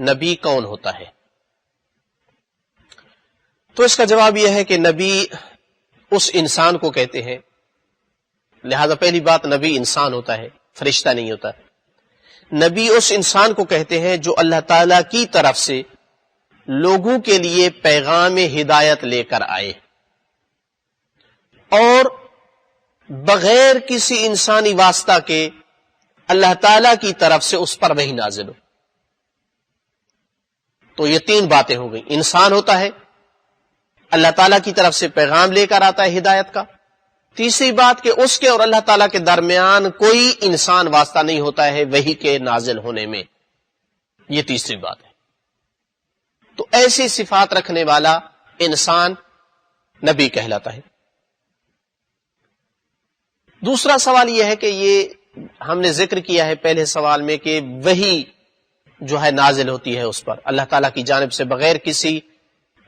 نبی کون ہوتا ہے؟ تو اس کا جواب یہ ہے کہ نبی اس انسان کو کہتے ہیں، لہذا پہلی بات نبی انسان ہوتا ہے، فرشتہ نہیں ہوتا۔ نبی اس انسان کو کہتے ہیں جو اللہ تعالی کی طرف سے لوگوں کے لیے پیغام ہدایت لے کر آئے اور بغیر کسی انسانی واسطہ کے اللہ تعالی کی طرف سے اس پر وحی نازل ہو۔ تو یہ تین باتیں ہو گئی، انسان ہوتا ہے، اللہ تعالیٰ کی طرف سے پیغام لے کر آتا ہے ہدایت کا، تیسری بات کہ اس کے اور اللہ تعالیٰ کے درمیان کوئی انسان واسطہ نہیں ہوتا ہے وحی کے نازل ہونے میں، یہ تیسری بات ہے۔ تو ایسی صفات رکھنے والا انسان نبی کہلاتا ہے۔ دوسرا سوال یہ ہے کہ یہ ہم نے ذکر کیا ہے پہلے سوال میں کہ وحی جو ہے نازل ہوتی ہے اس پر اللہ تعالیٰ کی جانب سے بغیر کسی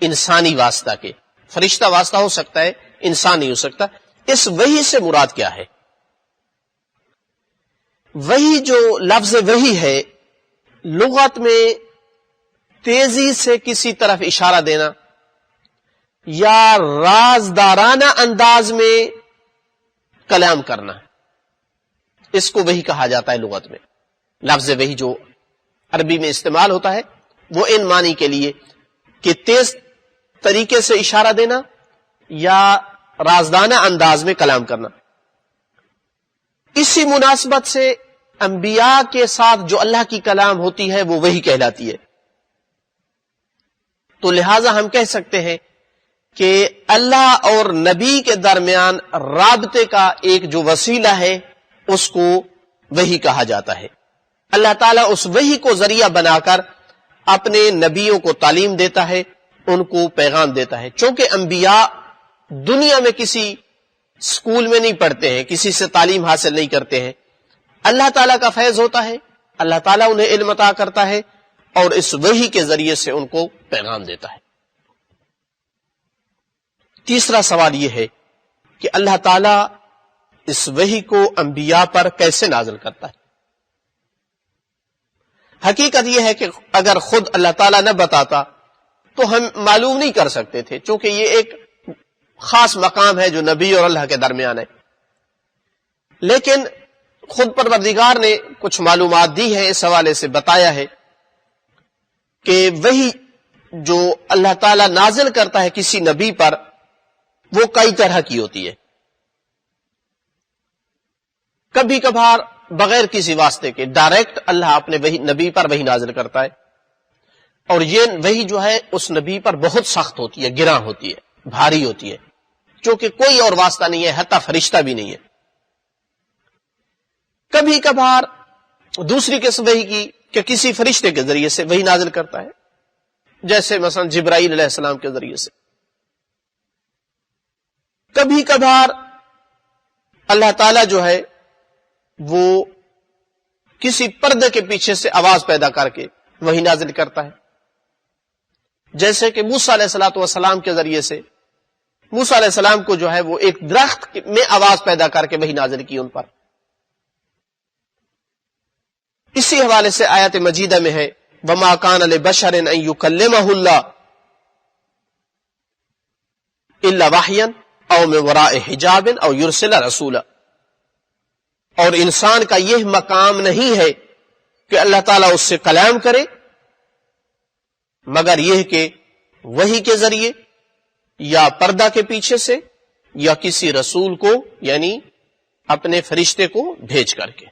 انسانی واسطہ کے، فرشتہ واسطہ ہو سکتا ہے، انسان نہیں ہو سکتا۔ اس وحی سے مراد کیا ہے؟ وحی جو لفظ وحی ہے لغت میں تیزی سے کسی طرف اشارہ دینا یا رازدارانہ انداز میں کلام کرنا، اس کو وحی کہا جاتا ہے لغت میں۔ لفظ وحی جو عربی میں استعمال ہوتا ہے وہ ان معنی کے لیے کہ تیز طریقے سے اشارہ دینا یا رازدانہ انداز میں کلام کرنا۔ اسی مناسبت سے انبیاء کے ساتھ جو اللہ کی کلام ہوتی ہے وہ وحی کہلاتی ہے۔ تو لہٰذا ہم کہہ سکتے ہیں کہ اللہ اور نبی کے درمیان رابطے کا ایک جو وسیلہ ہے اس کو وحی کہا جاتا ہے۔ اللہ تعالیٰ اس وحی کو ذریعہ بنا کر اپنے نبیوں کو تعلیم دیتا ہے، ان کو پیغام دیتا ہے۔ چونکہ انبیاء دنیا میں کسی اسکول میں نہیں پڑھتے ہیں، کسی سے تعلیم حاصل نہیں کرتے ہیں، اللہ تعالیٰ کا فیض ہوتا ہے، اللہ تعالیٰ انہیں علم عطا کرتا ہے اور اس وحی کے ذریعے سے ان کو پیغام دیتا ہے۔ تیسرا سوال یہ ہے کہ اللہ تعالیٰ اس وحی کو انبیاء پر کیسے نازل کرتا ہے؟ حقیقت یہ ہے کہ اگر خود اللہ تعالیٰ نہ بتاتا تو ہم معلوم نہیں کر سکتے تھے، چونکہ یہ ایک خاص مقام ہے جو نبی اور اللہ کے درمیان ہے۔ لیکن خود پروردگار نے کچھ معلومات دی ہیں، اس حوالے سے بتایا ہے کہ وحی جو اللہ تعالیٰ نازل کرتا ہے کسی نبی پر وہ کئی طرح کی ہوتی ہے۔ کبھی کبھار بغیر کسی واسطے کے ڈائریکٹ اللہ اپنے نبی پر وحی نازل کرتا ہے، اور یہ وحی جو ہے اس نبی پر بہت سخت ہوتی ہے، گراں ہوتی ہے، بھاری ہوتی ہے، چونکہ کوئی اور واسطہ نہیں ہے، حتی فرشتہ بھی نہیں ہے۔ کبھی کبھار دوسری قسم وحی کی کہ کسی فرشتے کے ذریعے سے وحی نازل کرتا ہے، جیسے مثلا جبرائیل علیہ السلام کے ذریعے سے۔ کبھی کبھار اللہ تعالیٰ جو ہے وہ کسی پردے کے پیچھے سے آواز پیدا کر کے وحی نازل کرتا ہے، جیسے کہ موسیٰ علیہ السلام کے ذریعے سے موسیٰ علیہ السلام کو جو ہے وہ ایک درخت میں آواز پیدا کر کے وحی نازل کی ان پر۔ اسی حوالے سے آیت مجیدہ میں ہے وَمَا كَانَ لِبَشَرٍ أَن يُكَلِّمَهُ اللَّهُ إِلَّا وَحْيًا أَوْ مِن وَرَاءِ حِجَابٍ أَوْ يُرْسِلَ رَسُولًا، اور انسان کا یہ مقام نہیں ہے کہ اللہ تعالیٰ اس سے کلام کرے مگر یہ کہ وحی کے ذریعے یا پردہ کے پیچھے سے یا کسی رسول کو یعنی اپنے فرشتے کو بھیج کر کے۔